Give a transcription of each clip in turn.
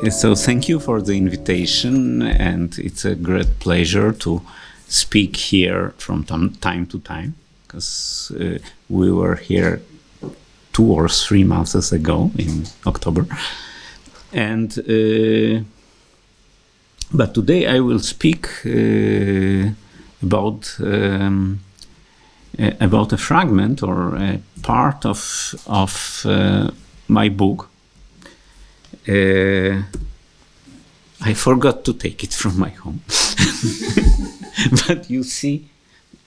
So thank you for the invitation, and it's a great pleasure to speak here from time to time, because we were here 2 or 3 months ago in October. And but today I will speak about a fragment or a part of my book. I forgot to take it from my home, but you see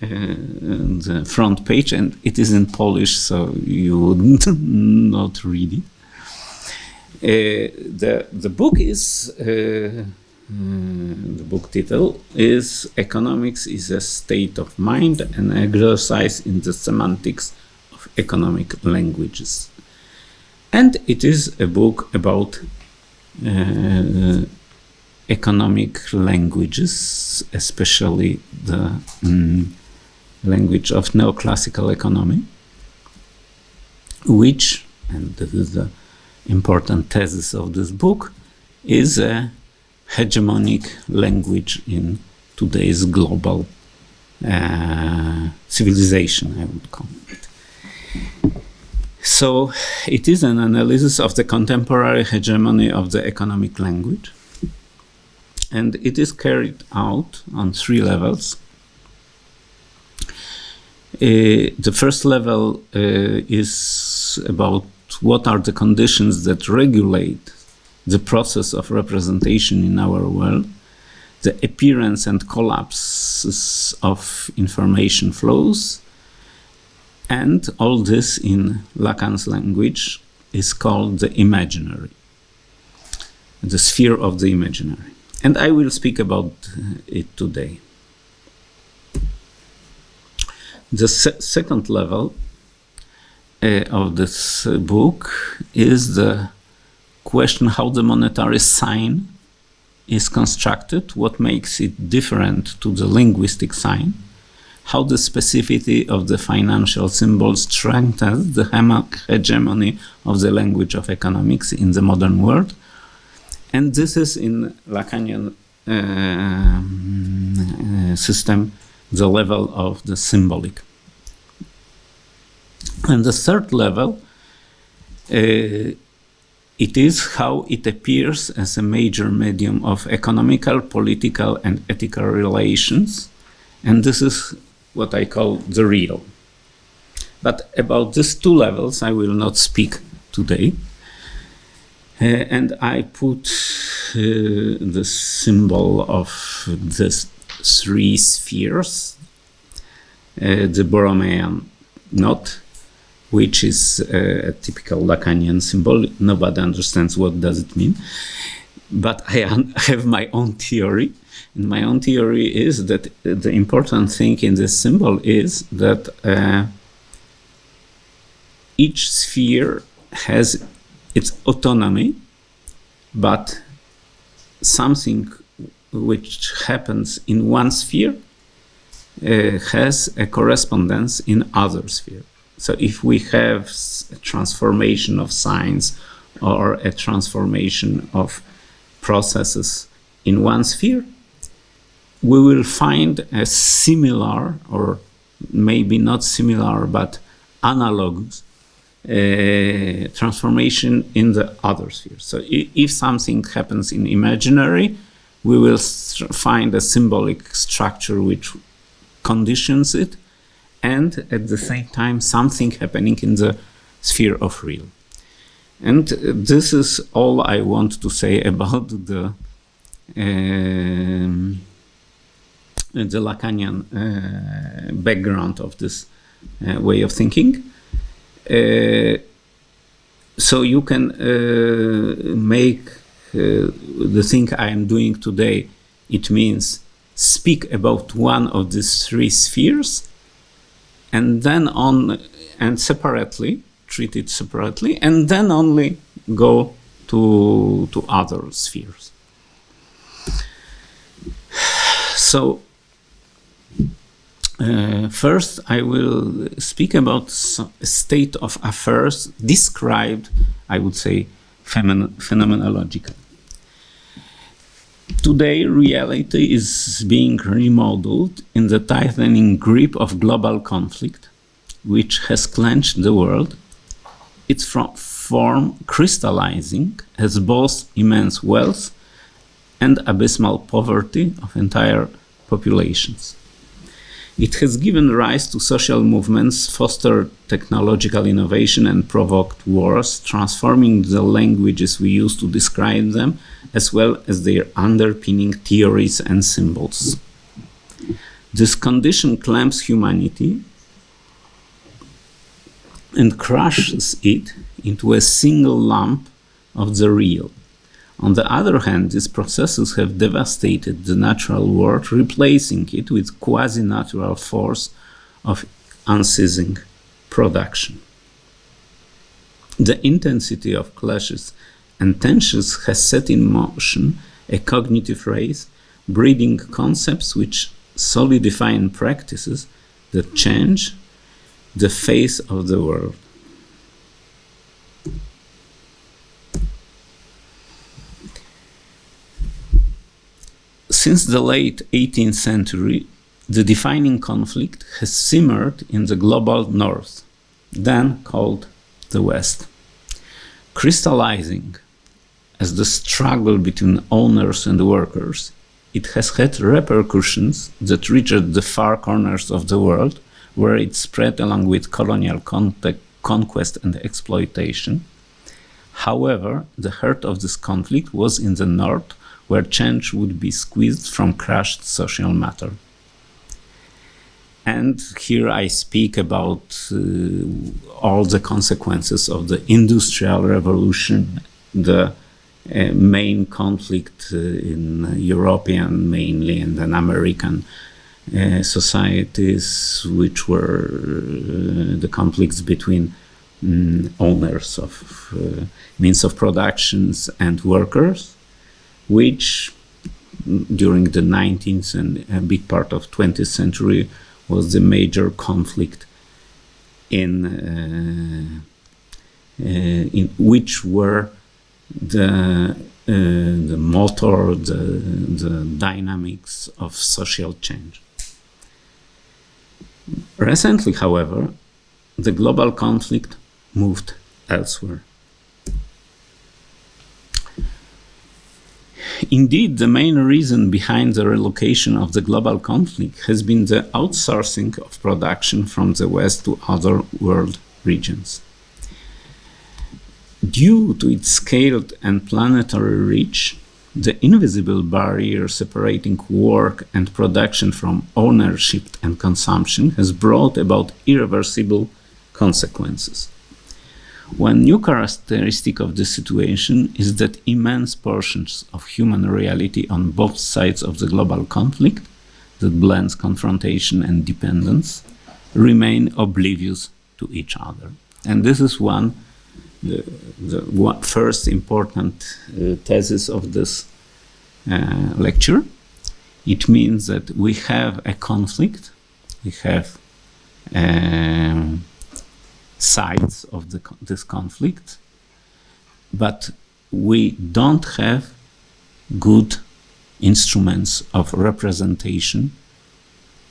the front page, and it is in Polish, so you would not read it. The book is the book title is "Economics is a State of Mind, an Exercise in the Semantics of Economic Languages." And it is a book about economic languages, especially the language of neoclassical economy, which, and this is the important thesis of this book, is a hegemonic language in today's global civilization, I would call it. So it is an analysis of the contemporary hegemony of the economic language, and it is carried out on 3 levels. The first level is about what are the conditions that regulate the process of representation in our world, the appearance and collapses of information flows, and all this in Lacan's language is called the imaginary, the sphere of the imaginary. And I will speak about it today. The second level of this book is the question how the monetary sign is constructed, what makes it different to the linguistic sign, how the specificity of the financial symbol strengthens the hegemony of the language of economics in the modern world. And this is in Lacanian system, the level of the symbolic. And the third level, it is how it appears as a major medium of economical, political, and ethical relations. And this is what I call the real. But about these 2 levels, I will not speak today. And I put the symbol of these 3 spheres, the Borromean knot, which is a typical Lacanian symbol. Nobody understands what does it mean. But I have my own theory. And my own theory is that the important thing in this symbol is that each sphere has its autonomy, but something which happens in one sphere has a correspondence in other sphere. So if we have a transformation of signs or a transformation of processes in one sphere, we will find a similar, or maybe not similar, but analogous transformation in the other sphere. So if something happens in imaginary, we will find a symbolic structure which conditions it, and at the same time something happening in the sphere of real. And this is all I want to say about the Lacanian background of this way of thinking. So you can make the thing I am doing today, it means speak about one of these 3 spheres, and then separately, treat it separately, and then only go to other spheres. So first I will speak about a state of affairs described, I would say, phenomenologically. Today, reality is being remodeled in the tightening grip of global conflict, which has clenched the world, its form crystallizing as both immense wealth and abysmal poverty of entire populations. It has given rise to social movements, fostered technological innovation, and provoked wars, transforming the languages we use to describe them, as well as their underpinning theories and symbols. This condition clamps humanity and crushes it into a single lump of the real. On the other hand, these processes have devastated the natural world, replacing it with quasi-natural force of unceasing production. The intensity of clashes and tensions has set in motion a cognitive race, breeding concepts which solidify in practices that change the face of the world. Since the late 18th century, the defining conflict has simmered in the global north, then called the West, crystallizing as the struggle between owners and workers. It has had repercussions that reached the far corners of the world, where it spread along with colonial conquest and exploitation. However, the heart of this conflict was in the north, where change would be squeezed from crushed social matter. And here I speak about all the consequences of the Industrial Revolution, the main conflict in European mainly and then American societies, which were the conflicts between owners of means of productions and workers, which during the 19th and a big part of 20th century was the major conflict in which were the motor, the dynamics of social change. Recently, however, the global conflict moved elsewhere. Indeed, the main reason behind the relocation of the global conflict has been the outsourcing of production from the West to other world regions. Due to its scaled and planetary reach, the invisible barrier separating work and production from ownership and consumption has brought about irreversible consequences. One new characteristic of the situation is that immense portions of human reality on both sides of the global conflict, that blends confrontation and dependence, remain oblivious to each other. And this is the first important thesis of this lecture. It means that we have a conflict, we have sides of this conflict, but we don't have good instruments of representation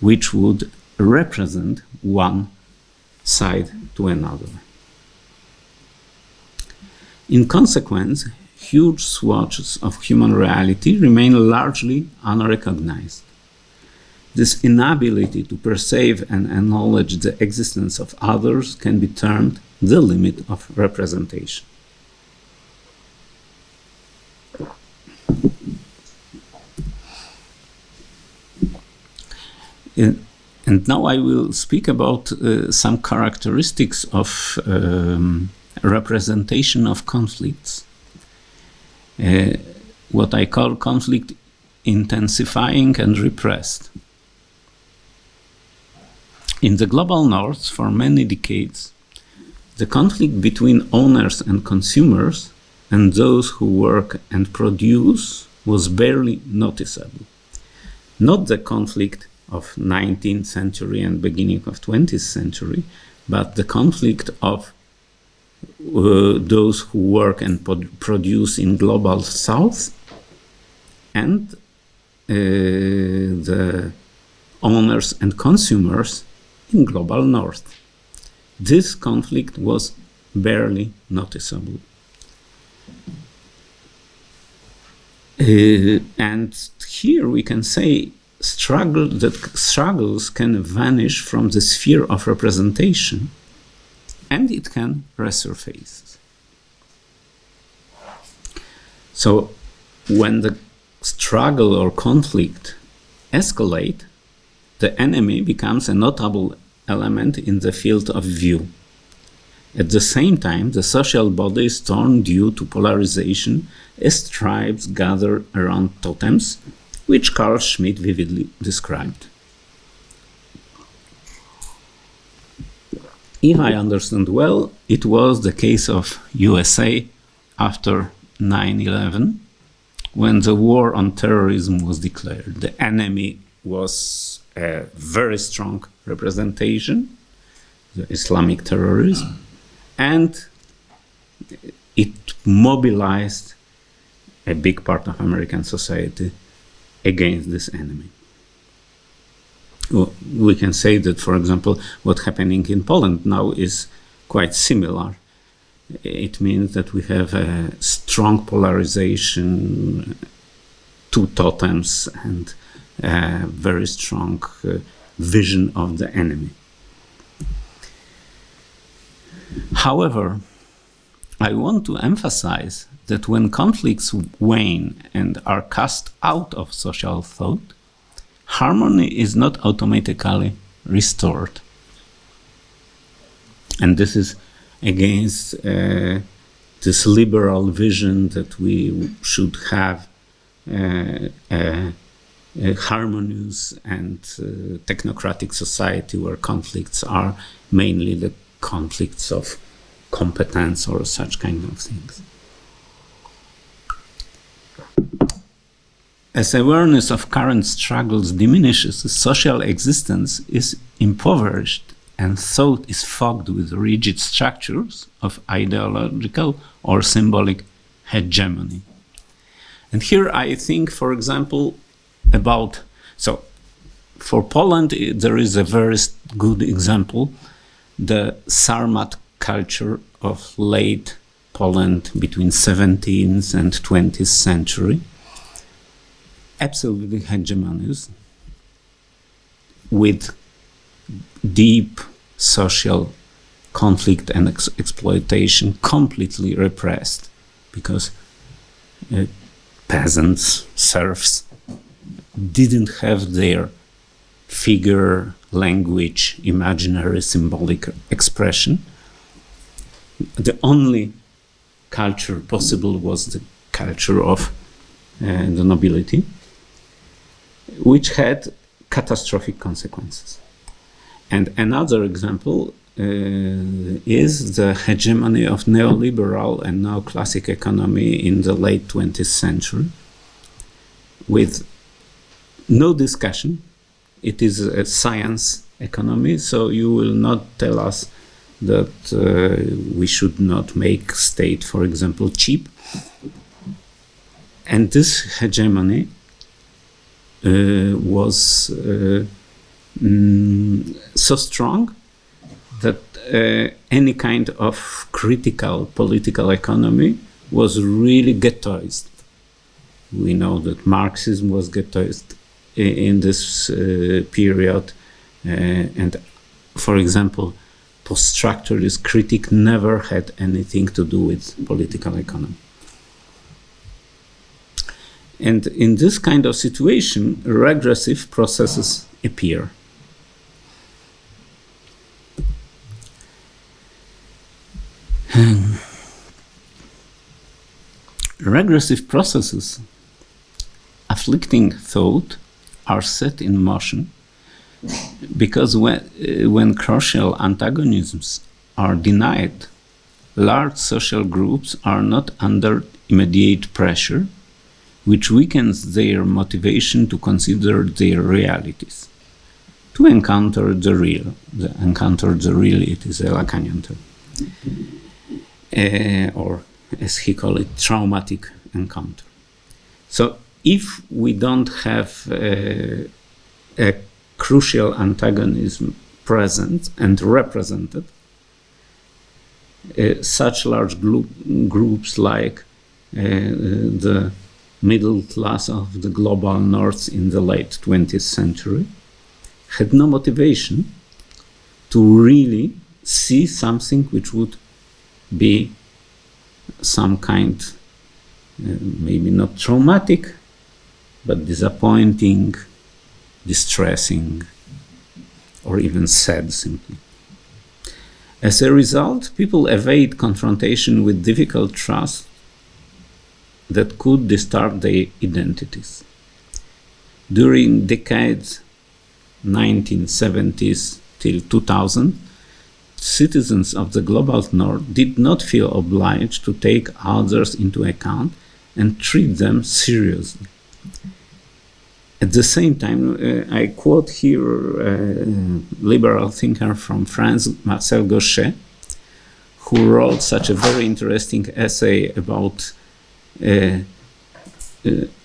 which would represent one side to another. In consequence, huge swathes of human reality remain largely unrecognized. This inability to perceive and acknowledge the existence of others can be termed the limit of representation. And now I will speak about some characteristics of representation of conflicts. What I call conflict intensifying and repressed. In the global north, for many decades, the conflict between owners and consumers and those who work and produce was barely noticeable. Not the conflict of 19th century and beginning of 20th century, but the conflict of those who work and produce in global south and the owners and consumers in global north. This conflict was barely noticeable. And here we can say struggles can vanish from the sphere of representation, and it can resurface. So when the struggle or conflict escalate, the enemy becomes a notable element in the field of view. At the same time, the social body is torn due to polarization as tribes gather around totems, which Carl Schmitt vividly described. If I understand well, it was the case of USA after 9/11, when the war on terrorism was declared. The enemy was a very strong representation, the Islamic terrorism, and it mobilized a big part of American society against this enemy. We can say that, for example, what's happening in Poland now is quite similar. It means that we have a strong polarization, two totems, and a very strong vision of the enemy. However, I want to emphasize that when conflicts wane and are cast out of social thought, harmony is not automatically restored. And this is against this liberal vision that we should have a harmonious and technocratic society where conflicts are mainly the conflicts of competence or such kind of things. As awareness of current struggles diminishes, social existence is impoverished and thought is fogged with rigid structures of ideological or symbolic hegemony. And here I think, for example, for Poland, there is a very good example, the Sarmat culture of late Poland between 17th and 20th century. Absolutely hegemonious, with deep social conflict and exploitation, completely repressed, because peasants, serfs, didn't have their figure, language, imaginary, symbolic expression. The only culture possible was the culture of the nobility, which had catastrophic consequences. And another example is the hegemony of neoliberal and neoclassic economy in the late 20th century, with no discussion. It is a science economy, so you will not tell us that we should not make state, for example, cheap. And this hegemony was so strong that any kind of critical political economy was really ghettoized. We know that Marxism was ghettoized in this period, and for example, post-structuralist critique never had anything to do with political economy. And in this kind of situation, regressive processes appear. Regressive processes afflicting thought are set in motion because when crucial antagonisms are denied, large social groups are not under immediate pressure, which weakens their motivation to consider their realities, to encounter the real. Encounter the real, it is a Lacanian term. Or as he called it, traumatic encounter. So if we don't have a crucial antagonism present and represented, such large groups like the middle class of the global north in the late 20th century had no motivation to really see something which would be some kind, maybe not traumatic, but disappointing, distressing, or even sad simply. As a result, people evade confrontation with difficult truths that could disturb their identities. During decades 1970s till 2000, citizens of the global north did not feel obliged to take others into account and treat them seriously. At the same time, I quote here a liberal thinker from France, Marcel Gauchet, who wrote such a very interesting essay about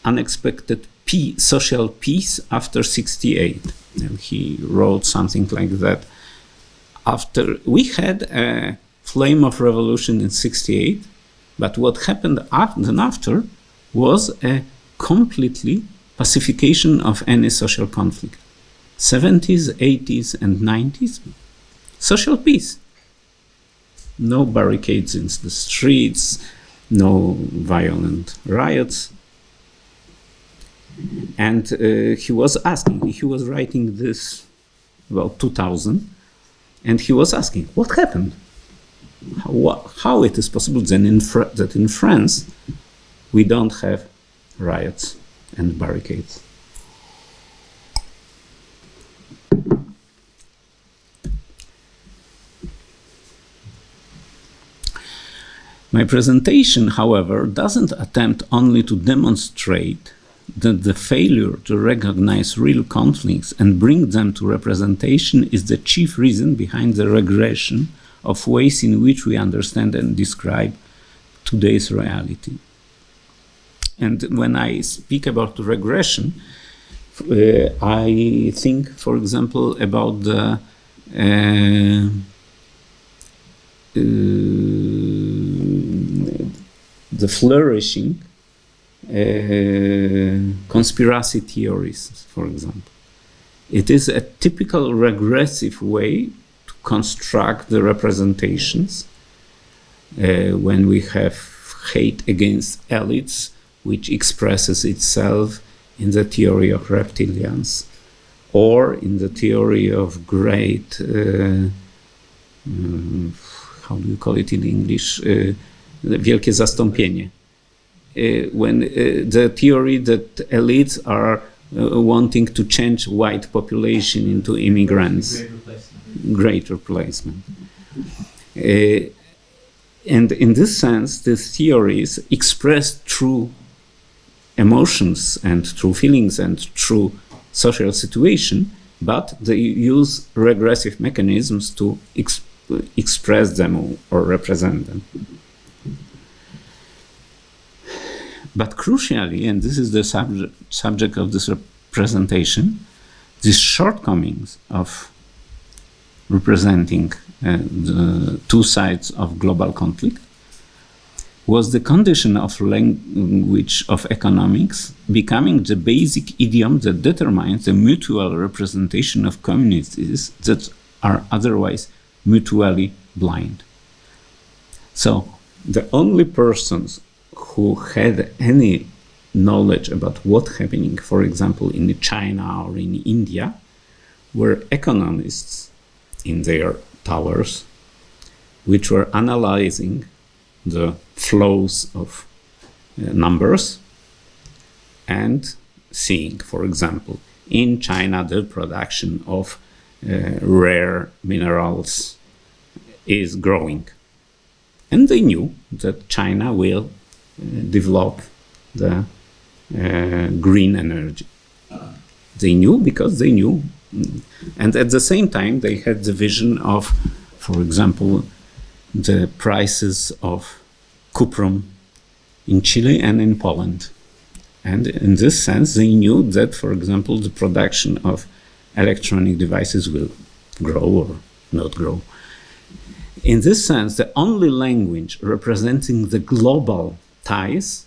unexpected social peace after 68. And he wrote something like that. After we had a flame of revolution in 68, but what happened after was a completely pacification of any social conflict. 70s, 80s, and 90s, social peace. No barricades in the streets, no violent riots. And he was writing this about 2000, and he was asking, what happened? How it is possible then that in France we don't have riots and barricades? My presentation, however, doesn't attempt only to demonstrate that the failure to recognize real conflicts and bring them to representation is the chief reason behind the regression of ways in which we understand and describe today's reality. And when I speak about regression, I think, for example, about the flourishing conspiracy theories, for example. It is a typical regressive way to construct the representations when we have hate against elites, which expresses itself in the theory of reptilians or in the theory of great, how do you call it in English? Wielkie zastąpienie. When the theory that elites are wanting to change white population into immigrants. Great replacement. And in this sense, these theories express true emotions and true feelings and true social situation, but they use regressive mechanisms to express them or represent them. But crucially, and this is the subject of this presentation, these shortcomings of representing the two sides of global conflict was the condition of language of economics becoming the basic idiom that determines the mutual representation of communities that are otherwise mutually blind. So the only persons who had any knowledge about what's happening, for example, in China or in India, were economists in their towers, which were analyzing the flows of numbers and seeing, for example, in China, the production of rare minerals is growing. And they knew that China will develop the green energy. They knew because they knew. And at the same time, they had the vision of, for example, the prices of cuprum in Chile and in Poland. And in this sense, they knew that, for example, the production of electronic devices will grow or not grow. In this sense, the only language representing the global ties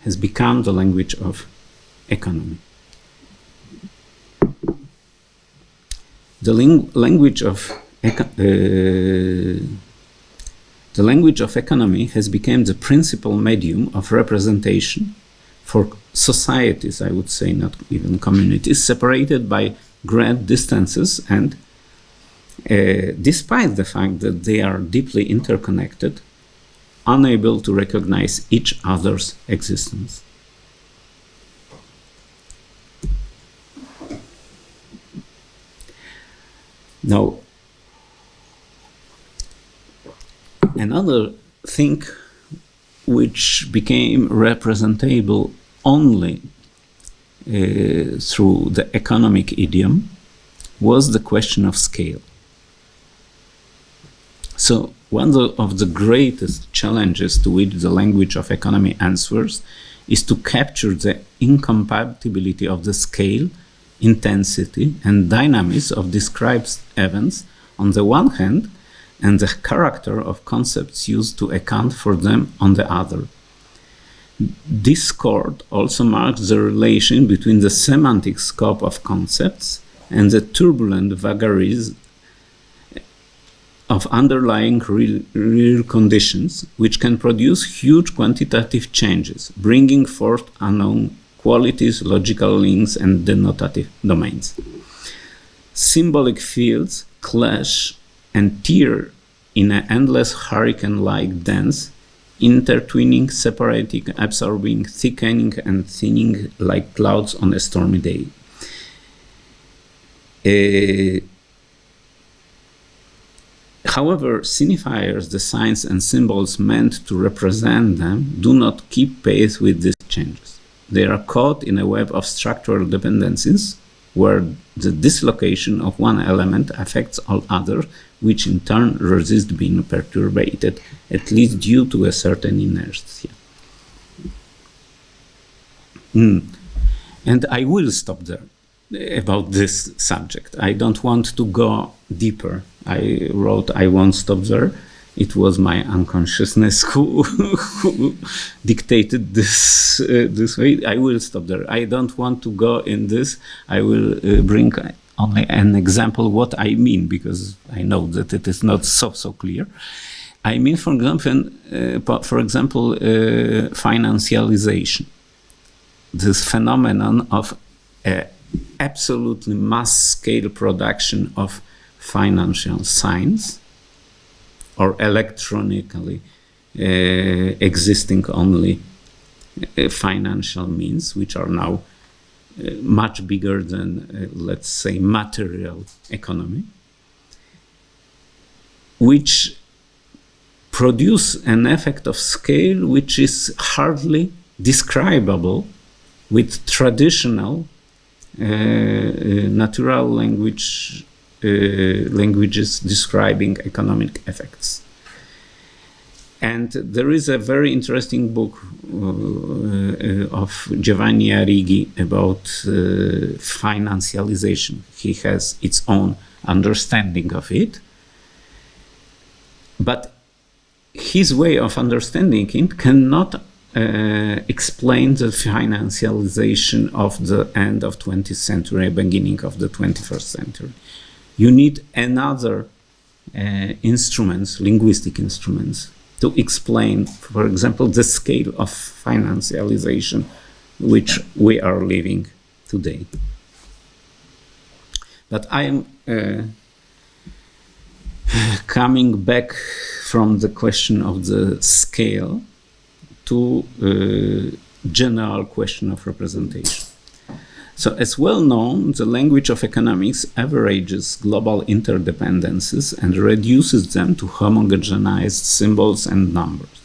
has become the language of economy. The language of economy has become the principal medium of representation for societies, I would say, not even communities, separated by great distances and despite the fact that they are deeply interconnected, unable to recognize each other's existence. Now, another thing which became representable only through the economic idiom was the question of scale. So one of the greatest challenges to which the language of economy answers is to capture the incompatibility of the scale, intensity, and dynamism of described events on the one hand, and the character of concepts used to account for them on the other. Discord also marks the relation between the semantic scope of concepts and the turbulent vagaries of underlying real conditions, which can produce huge quantitative changes, bringing forth unknown qualities, logical links, and denotative domains. Symbolic fields clash and tear in an endless hurricane-like dance, intertwining, separating, absorbing, thickening, and thinning like clouds on a stormy day. However, signifiers, the signs and symbols meant to represent them, do not keep pace with these changes. They are caught in a web of structural dependencies, where the dislocation of one element affects all others, which in turn resist being perturbed, at least due to a certain inertia. And I will stop there about this subject. I don't want to go deeper. I wrote, I won't stop there. It was my unconsciousness who dictated this this way. I will stop there. I don't want to go in this. I will bring only an example what I mean, because I know that it is not so clear. I mean, for example, financialization. This phenomenon of absolutely mass-scale production of financial signs, or electronically existing only financial means, which are now much bigger than, let's say, material economy, which produce an effect of scale which is hardly describable with traditional natural languages describing economic effects. And there is a very interesting book of Giovanni Arrighi about financialization. He has its own understanding of it, but his way of understanding it cannot explain the financialization of the end of 20th century, beginning of the 21st century. You need another instruments, linguistic instruments, to explain, for example, the scale of financialization which we are living today. But I am coming back from the question of the scale to general question of representation. So, as well known, the language of economics averages global interdependencies and reduces them to homogenized symbols and numbers.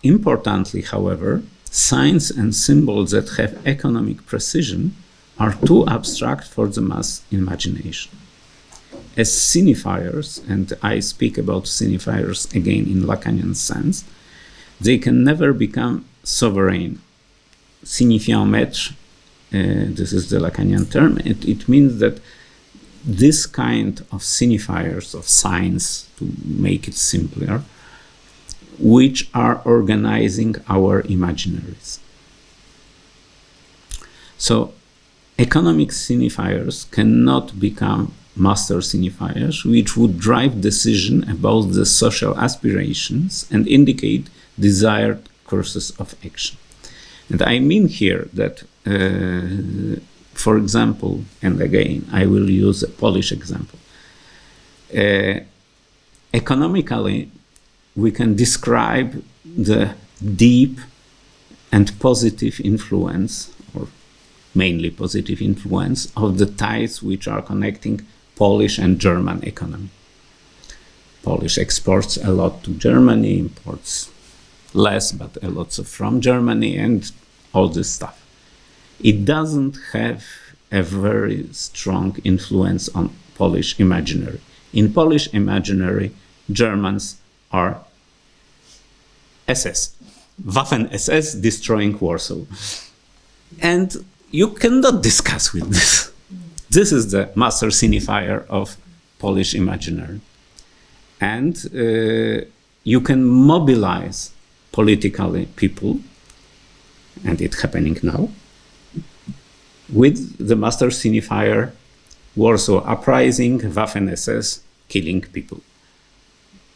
Importantly, however, signs and symbols that have economic precision are too abstract for the mass imagination. As signifiers, and I speak about signifiers again in Lacanian sense, they can never become sovereign. Signifiant maître, this is the Lacanian term, it means that this kind of signifiers, of signs, to make it simpler, which are organizing our imaginaries. So economic signifiers cannot become master signifiers, which would drive decision about the social aspirations and indicate desired courses of action. And I mean here that, for example, and again, I will use a Polish example. Economically, we can describe the deep and positive influence, or mainly positive influence, of the ties which are connecting Polish and German economy. Polish exports a lot to Germany, imports less, but a lot from Germany, and all this stuff. It doesn't have a very strong influence on Polish imaginary. In Polish imaginary, Germans are SS, Waffen-SS destroying Warsaw. And you cannot discuss with this. This is the master signifier of Polish imaginary. And you can mobilize politically people, and it's happening now, with the master signifier Warsaw Uprising, Waffen-SS, killing people.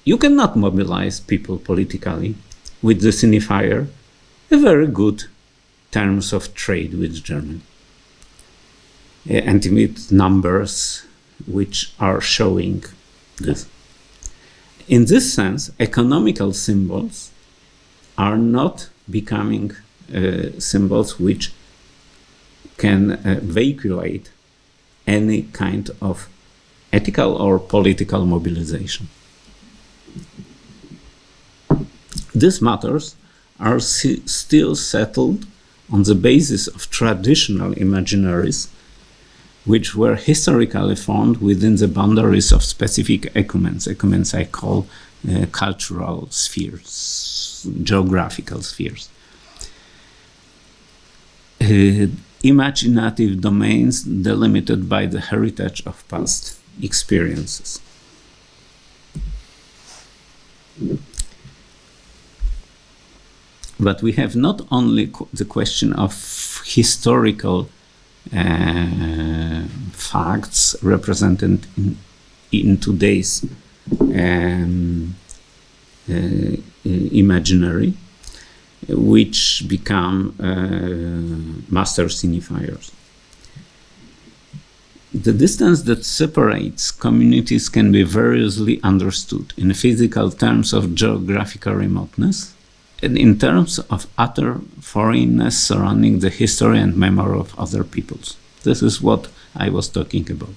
You cannot mobilize people politically with the signifier a very good terms of trade with Germany. And with numbers which are showing this. In this sense, economical symbols are not becoming symbols which can veiculate any kind of ethical or political mobilization. These matters are still settled on the basis of traditional imaginaries, which were historically formed within the boundaries of specific ecumens. Ecumens I call cultural spheres, geographical spheres. Imaginative domains delimited by the heritage of past experiences. But we have not only the question of historical facts represented in today's imaginary, which become master signifiers. The distance that separates communities can be variously understood in physical terms of geographical remoteness and in terms of utter foreignness surrounding the history and memory of other peoples. This is what I was talking about.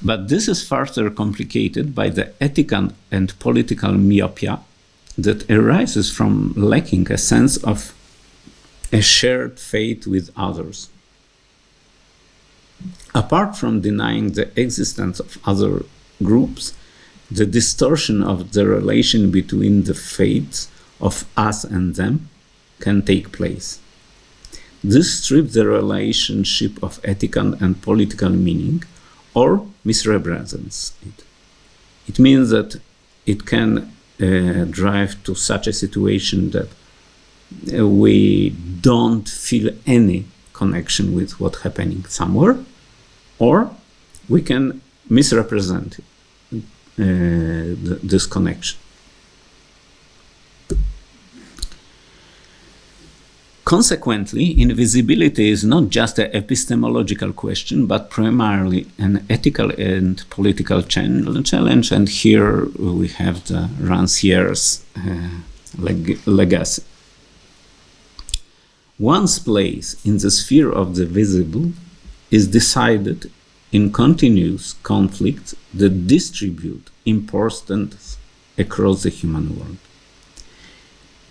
But this is further complicated by the ethical and political myopia that arises from lacking a sense of a shared fate with others. Apart from denying the existence of other groups, the distortion of the relation between the fates of us and them can take place. This strips the relationship of ethical and political meaning, or misrepresents it. It means that it can drive to such a situation that we don't feel any connection with what's happening somewhere, or we can misrepresent this connection. Consequently, invisibility is not just an epistemological question, but primarily an ethical and political challenge, and here we have the Rancière's legacy. One's place in the sphere of the visible is decided in continuous conflicts that distribute importance across the human world.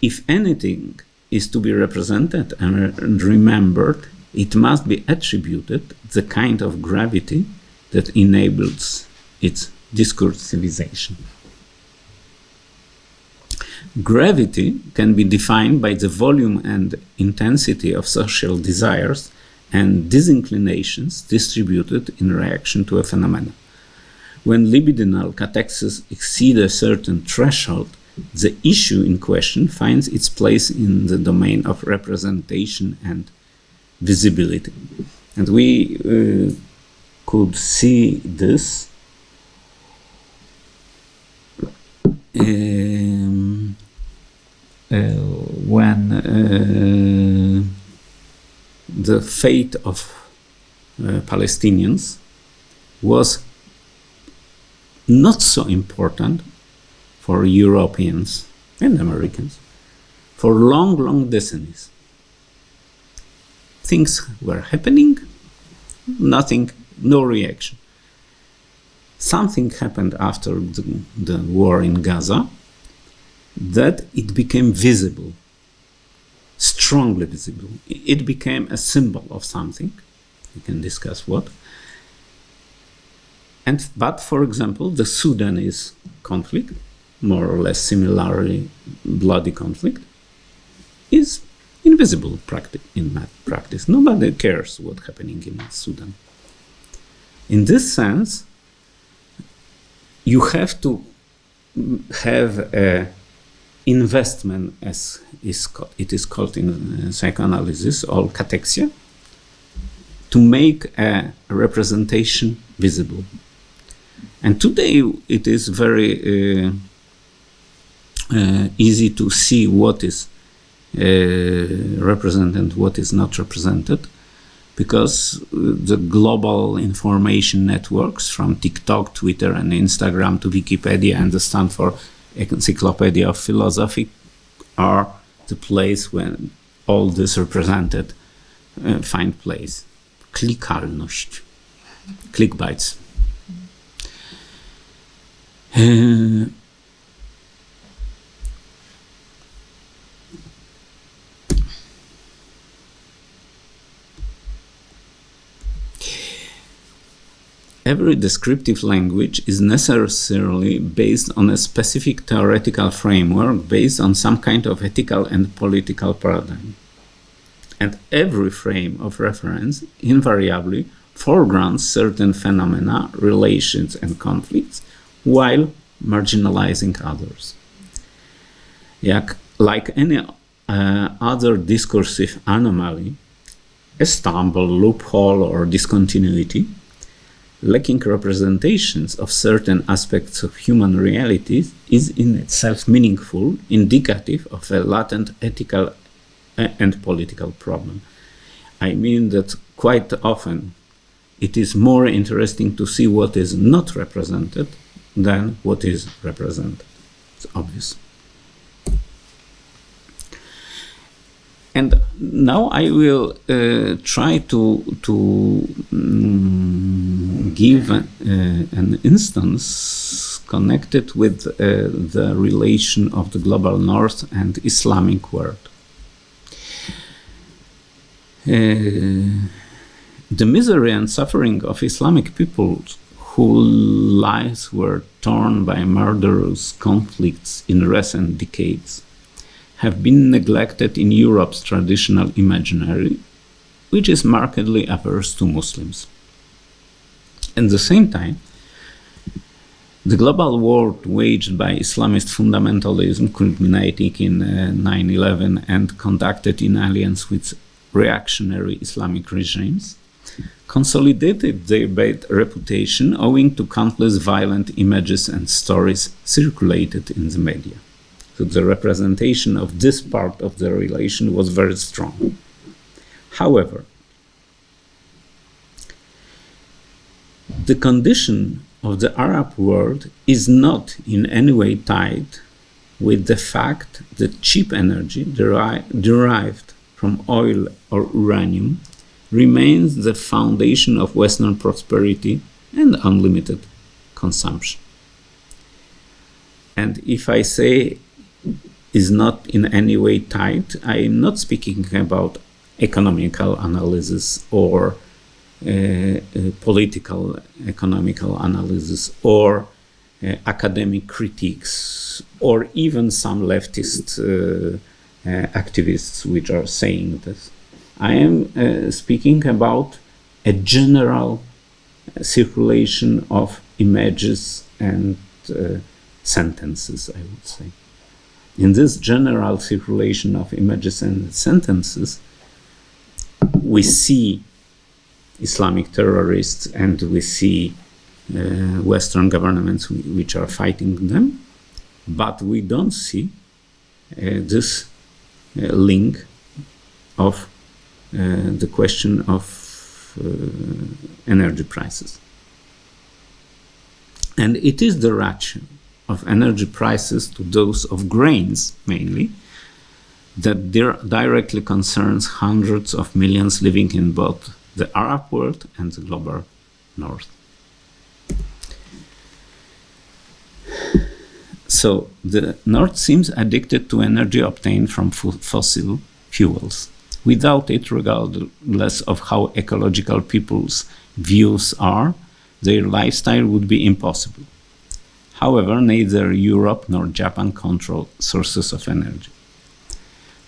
If anything is to be represented and remembered, it must be attributed the kind of gravity that enables its discursivization. Gravity can be defined by the volume and intensity of social desires and disinclinations distributed in reaction to a phenomenon. When libidinal catexes exceed a certain threshold, the issue in question finds its place in the domain of representation and visibility. And we could see this when the fate of Palestinians was not so important for Europeans and Americans for long decennies. Things were happening, nothing, no reaction. Something happened after the war in Gaza that it became visible, strongly visible. It became a symbol of something. We can discuss what. But for example, the Sudanese conflict, more or less similarly bloody conflict, is invisible in practice. Nobody cares what's happening in Sudan. In this sense, you have to have a investment, as it is called in psychoanalysis, or catexia, to make a representation visible. And today it is very easy to see what is represented and what is not represented, because the global information networks from TikTok, Twitter, and Instagram to Wikipedia and the Stanford Encyclopedia of Philosophy are the place when all this represented find place. Klikalność, clickbites. Every descriptive language is necessarily based on a specific theoretical framework based on some kind of ethical and political paradigm. And every frame of reference invariably foregrounds certain phenomena, relations, and conflicts while marginalizing others. Like any other discursive anomaly, a stumble, loophole, or discontinuity, lacking representations of certain aspects of human reality is in itself meaningful, indicative of a latent ethical and political problem. I mean that quite often it is more interesting to see what is not represented than what is represented. It's obvious. And now I will try to give an instance connected with the relation of the global north and Islamic world. The misery and suffering of Islamic peoples whose lives were torn by murderous conflicts in recent decades have been neglected in Europe's traditional imaginary, which is markedly averse to Muslims. At the same time, the global war waged by Islamist fundamentalism, culminating in 9/11 and conducted in alliance with reactionary Islamic regimes, consolidated their bad reputation owing to countless violent images and stories circulated in the media. So the representation of this part of the relation was very strong. However, the condition of the Arab world is not in any way tied with the fact that cheap energy derived from oil or uranium remains the foundation of Western prosperity and unlimited consumption. And if I say is not in any way tied, I am not speaking about economical analysis or political economical analysis or academic critiques, or even some leftist activists which are saying this. I am speaking about a general circulation of images and sentences, I would say. In this general circulation of images and sentences, we see Islamic terrorists and we see Western governments which are fighting them, but we don't see this link of the question of energy prices. And it is the ratio of energy prices to those of grains, mainly, that directly concerns hundreds of millions living in both the Arab world and the global north. So the North seems addicted to energy obtained from fossil fuels. Without it, regardless of how ecological people's views are, their lifestyle would be impossible. However, neither Europe nor Japan control sources of energy.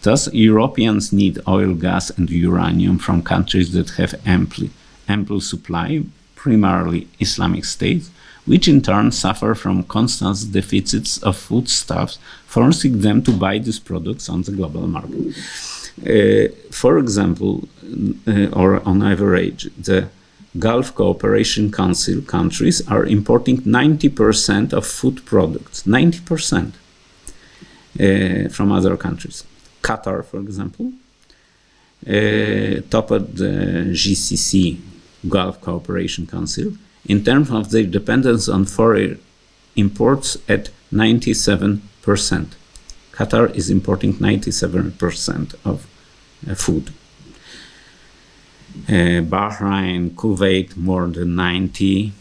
Thus, Europeans need oil, gas, and uranium from countries that have ample supply, primarily Islamic states, which in turn suffer from constant deficits of foodstuffs, forcing them to buy these products on the global market. For example, or on average, the Gulf Cooperation Council countries are importing 90% of food products, 90% from other countries. Qatar, for example, topped the GCC, Gulf Cooperation Council, in terms of their dependence on foreign imports at 97%. Qatar is importing 97% of food. Bahrain, Kuwait, more than 90%.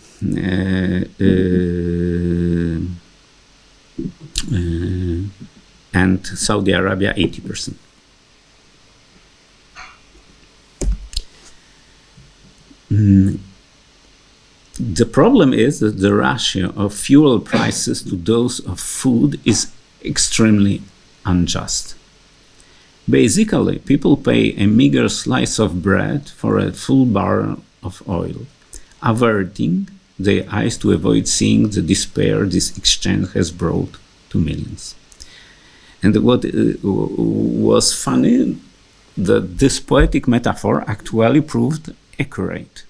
And Saudi Arabia, 80%. The problem is that the ratio of fuel prices to those of food is extremely unjust. Basically, people pay a meager slice of bread for a full barrel of oil, averting their eyes to avoid seeing the despair this exchange has brought to millions. And what was funny, that this poetic metaphor actually proved accurate.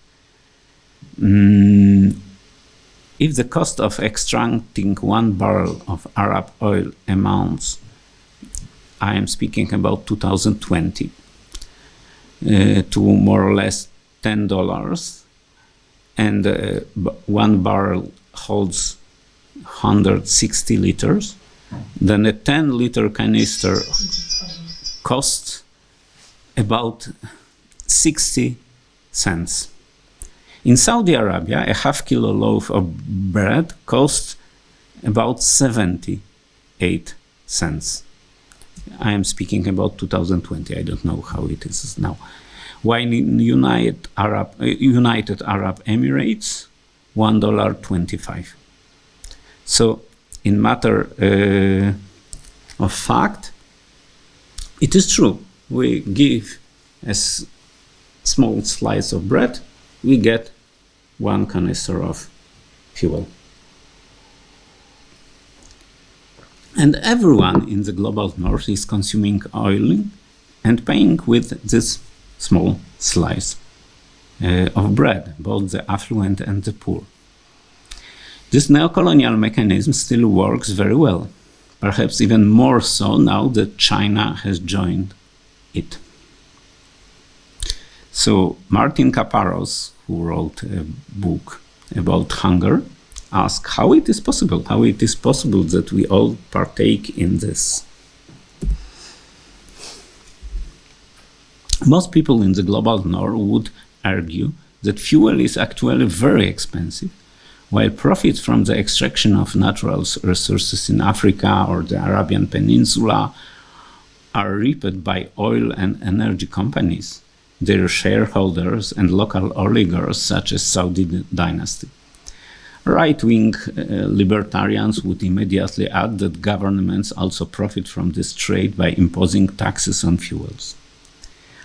If the cost of extracting 1 barrel of Arab oil amounts, I am speaking about 2020, to more or less $10, and 1 barrel holds 160 liters, then a 10-liter canister costs about 60 cents. In Saudi Arabia, a half-kilo loaf of bread costs about 78 cents. I am speaking about 2020. I don't know how it is now. While in United Arab Emirates, $1.25. So, in matter of fact, it is true. We give a small slice of bread, we get 1 canister of fuel. And everyone in the global north is consuming oil and paying with this small slice of bread, both the affluent and the poor. This neocolonial mechanism still works very well, perhaps even more so now that China has joined it. So Martin Kaparos, who wrote a book about hunger, asked how it is possible that we all partake in this. Most people in the global north would argue that fuel is actually very expensive, while profits from the extraction of natural resources in Africa or the Arabian Peninsula are reaped by oil and energy companies, their shareholders and local oligarchs such as Saudi dynasty. Right-wing libertarians would immediately add that governments also profit from this trade by imposing taxes on fuels.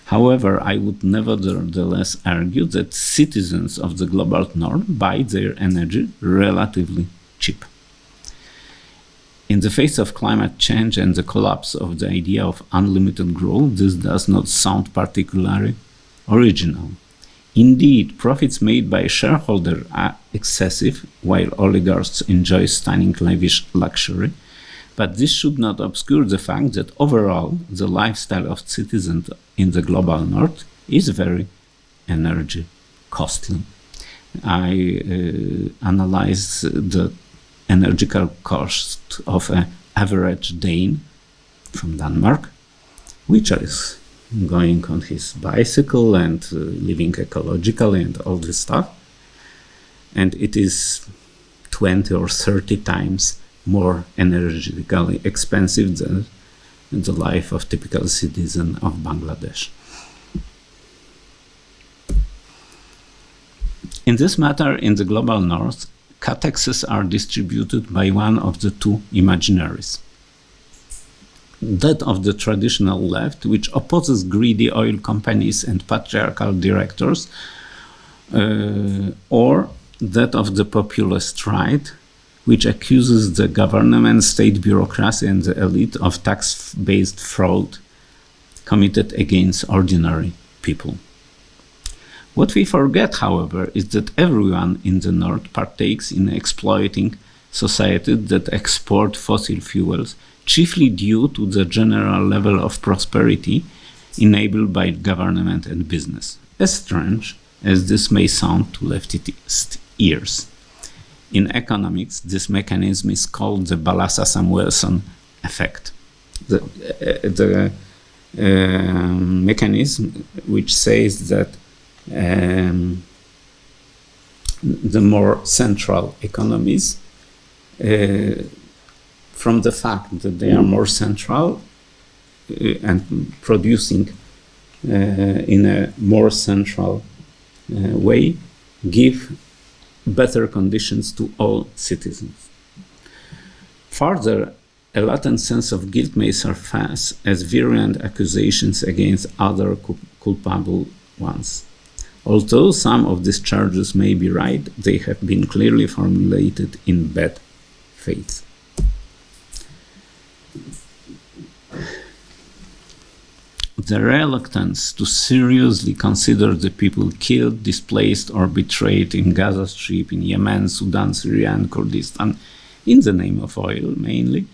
However, I would nevertheless argue that citizens of the global north buy their energy relatively cheap. In the face of climate change and the collapse of the idea of unlimited growth, this does not sound particularly original. Indeed, profits made by shareholders are excessive, while oligarchs enjoy stunning lavish luxury. But this should not obscure the fact that overall, the lifestyle of citizens in the global north is very energy costly. I analyze the energetical cost of an average Dane from Denmark, which is going on his bicycle and living ecologically and all this stuff. And it is 20 or 30 times more energetically expensive than the life of typical citizen of Bangladesh. In this matter, in the global north, catexes are distributed by one of the two imaginaries. That of the traditional left, which opposes greedy oil companies and patriarchal directors, or that of the populist right, which accuses the government, state bureaucracy, and the elite of tax-based fraud committed against ordinary people. What we forget, however, is that everyone in the North partakes in exploiting societies that export fossil fuels, chiefly due to the general level of prosperity enabled by government and business, as strange as this may sound to leftist ears. In economics, this mechanism is called the Balassa-Samuelson effect. The mechanism which says that the more central economies, from the fact that they are more central and producing in a more central way, give better conditions to all citizens. Further, a latent sense of guilt may surface as virulent accusations against other culpable ones. Although some of these charges may be right, they have been clearly formulated in bad faith. The reluctance to seriously consider the people killed, displaced, or betrayed in Gaza Strip, in Yemen, Sudan, Syria, and Kurdistan, in the name of oil mainly,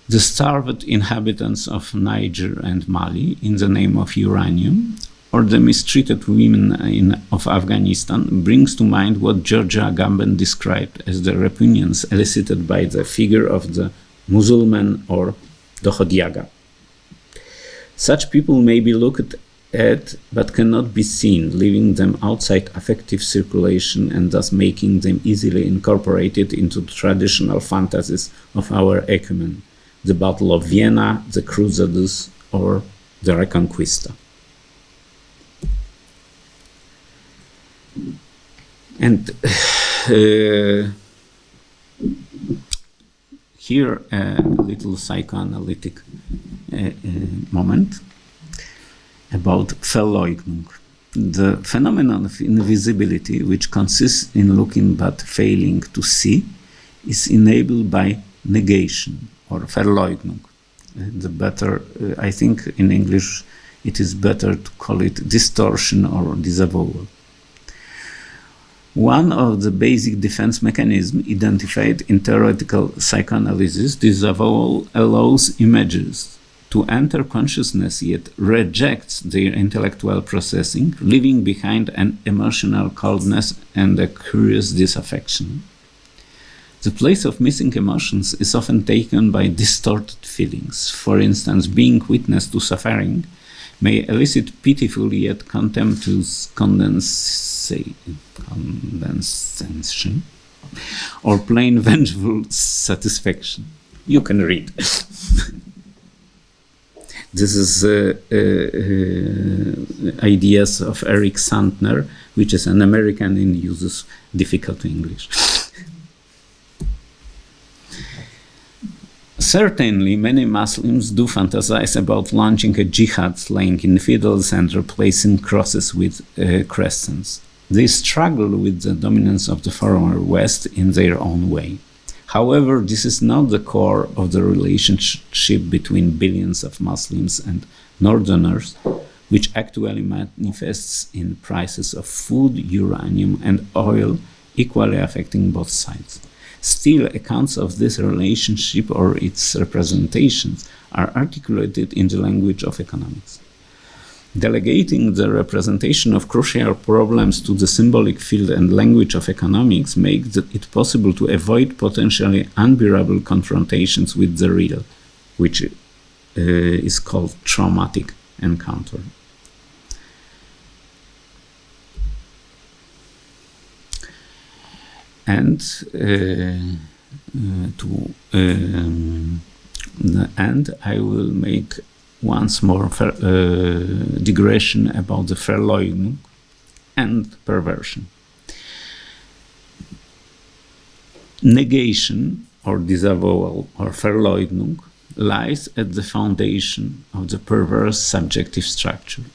the starved inhabitants of Niger and Mali, in the name of uranium, or the mistreated women of Afghanistan, brings to mind what Georgia Agamben described as the repugnance elicited by the figure of the Mussulman or Dohodiaga. Such people may be looked at but cannot be seen, leaving them outside affective circulation and thus making them easily incorporated into the traditional fantasies of our ecumen, the Battle of Vienna, the Crusades, or the Reconquista. And here a little psychoanalytic moment about Verleugnung. The phenomenon of invisibility, which consists in looking but failing to see, is enabled by negation or Verleugnung. The better, I think in English, it is better to call it distortion or disavowal. One of the basic defense mechanisms identified in theoretical psychoanalysis, disavowal allows images to enter consciousness yet rejects their intellectual processing, leaving behind an emotional coldness and a curious disaffection. The place of missing emotions is often taken by distorted feelings. For instance, being witness to suffering may elicit pitiful yet contemptuous condescension, or plain vengeful satisfaction. You can read. This is ideas of Eric Sandner, which is an American and uses difficult English. Certainly, many Muslims do fantasize about launching a jihad, slaying infidels and replacing crosses with crescents. They struggle with the dominance of the former West in their own way. However, this is not the core of the relationship between billions of Muslims and Northerners, which actually manifests in prices of food, uranium, and oil, equally affecting both sides. Still, accounts of this relationship or its representations are articulated in the language of economics. Delegating the representation of crucial problems to the symbolic field and language of economics makes it possible to avoid potentially unbearable confrontations with the real, which is called traumatic encounter. And to the end, I will make once more digression about the Verleugnung and perversion. Negation or disavowal or Verleugnung lies at the foundation of the perverse subjective structure.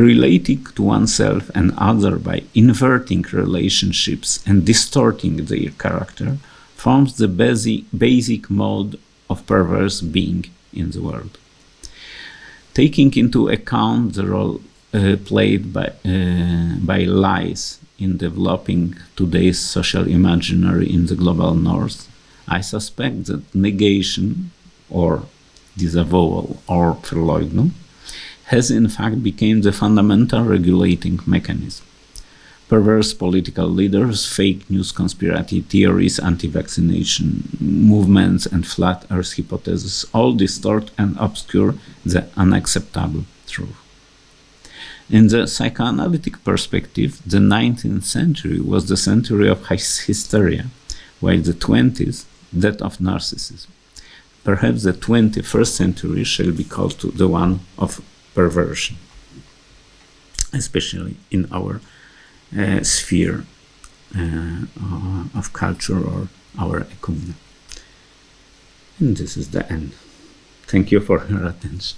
Relating to oneself and other by inverting relationships and distorting their character forms the basic mode of perverse being in the world. Taking into account the role played by lies in developing today's social imaginary in the global north, I suspect that negation or disavowal or Verleugnung has in fact become the fundamental regulating mechanism. Perverse political leaders, fake news, conspiracy theories, anti-vaccination movements, and flat earth hypotheses all distort and obscure the unacceptable truth. In the psychoanalytic perspective, the 19th century was the century of hysteria, while the 20th, that of narcissism. Perhaps the 21st century shall be called to the one of perversion, especially in our sphere of culture or our economy. And this is the end. Thank you for your attention.